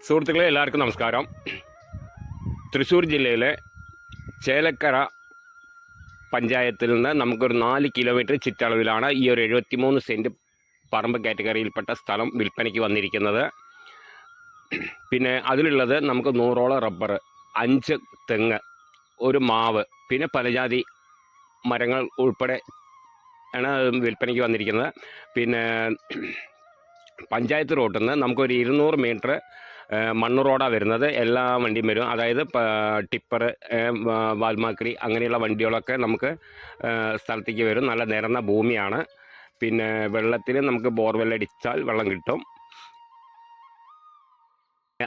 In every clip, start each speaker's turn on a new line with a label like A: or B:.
A: സുഹൃത്തുക്കളെ എല്ലാവർക്കും നമസ്കാരം. തൃശ്ശൂർ ജില്ലയിലെ ചേലക്കര പഞ്ചായത്തിൽ നിന്ന് നമുക്കൊരു 4 കിലോമീറ്റർ ചുറ്റളവിലാണ് ഈ ഒരു 73 സെൻറ്റ് പറമ്പ് കാറ്റഗറിയിൽപ്പെട്ട സ്ഥലം വിൽപ്പനയ്ക്ക് വന്നിരിക്കുന്നത്. പിന്നെ അതിലുള്ളത് നമുക്ക് 100ഓളം റബ്ബർ, 5 തെങ്ങ്, ഒരു മാവ്, പിന്നെ പലജാതി മരങ്ങൾ ഉൾപ്പെടെ ആണ് വിൽപ്പനയ്ക്ക് വന്നിരിക്കുന്നത്. പിന്നെ പഞ്ചായത്ത് റോഡിൽ നിന്ന് നമുക്കൊരു 200 മീറ്റർ മണ്ണ് റോഡാണ് വരുന്നത്. എല്ലാ വണ്ടിയും വരും. അതായത് ടിപ്പർ, വാൽമാക്രി അങ്ങനെയുള്ള വണ്ടികളൊക്കെ നമുക്ക് സ്ഥലത്തേക്ക് വരും. നല്ല നിരന്ന ഭൂമിയാണ്. പിന്നെ വെള്ളത്തിന് നമുക്ക് ബോർവെൽ അടിച്ചാൽ വെള്ളം കിട്ടും.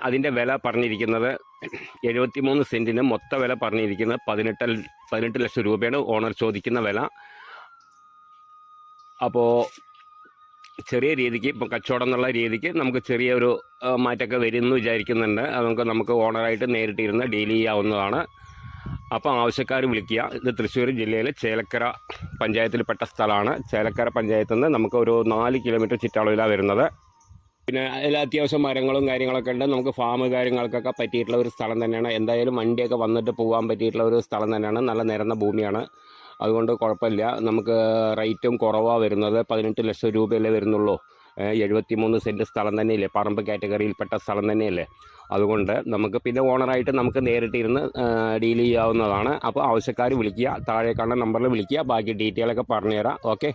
A: അതിൻ്റെ വില പറഞ്ഞിരിക്കുന്നത് 73 സെൻറ്റിന് മൊത്ത വില പറഞ്ഞിരിക്കുന്നത് 18 ലക്ഷം രൂപയാണ് ഓണർ ചോദിക്കുന്ന വില. അപ്പോൾ ചെറിയ രീതിക്ക് ഇപ്പോൾ കച്ചവടം എന്നുള്ള രീതിക്ക് നമുക്ക് ചെറിയൊരു മാറ്റമൊക്കെ വരുമെന്ന് വിചാരിക്കുന്നുണ്ട്. അത് നമുക്ക് ഓണറായിട്ട് നേരിട്ടിരുന്ന് ഡീൽ ചെയ്യാവുന്നതാണ്. അപ്പോൾ ആവശ്യക്കാർ വിളിക്കുക. ഇത് തൃശ്ശൂർ ജില്ലയിലെ ചേലക്കര പഞ്ചായത്തിൽപ്പെട്ട സ്ഥലമാണ്. ചേലക്കര പഞ്ചായത്തിൽ നിന്ന് നമുക്ക് ഒരു 4 കിലോമീറ്റർ ചുറ്റളവിലാണ് വരുന്നത്. പിന്നെ അതിൽ അത്യാവശ്യം മരങ്ങളും കാര്യങ്ങളൊക്കെ ഉണ്ട്. നമുക്ക് ഫാം കാര്യങ്ങൾക്കൊക്കെ പറ്റിയിട്ടുള്ള ഒരു സ്ഥലം തന്നെയാണ്. എന്തായാലും വണ്ടിയൊക്കെ വന്നിട്ട് പോകാൻ പറ്റിയിട്ടുള്ള ഒരു സ്ഥലം തന്നെയാണ്. നല്ല നിരന്ന ഭൂമിയാണ്. അതുകൊണ്ട് കുഴപ്പമില്ല. നമുക്ക് റേറ്റും കുറവാണ് വരുന്നത്. 18 ലക്ഷം രൂപയല്ലേ വരുന്നുള്ളൂ. 73 സെൻറ്റ് സ്ഥലം തന്നെയല്ലേ, പറമ്പ് കാറ്റഗറിയിൽപ്പെട്ട സ്ഥലം തന്നെയല്ലേ. അതുകൊണ്ട് നമുക്ക് പിന്നെ ഓണറായിട്ട് നമുക്ക് നേരിട്ടിരുന്ന് ഡീൽ ചെയ്യാവുന്നതാണ്. അപ്പോൾ ആവശ്യക്കാർ വിളിക്കുക. താഴെ കാണുന്ന നമ്പറിൽ വിളിക്കുക. ബാക്കി ഡീറ്റെയിലൊക്കെ പറഞ്ഞുതരാം. ഓക്കെ.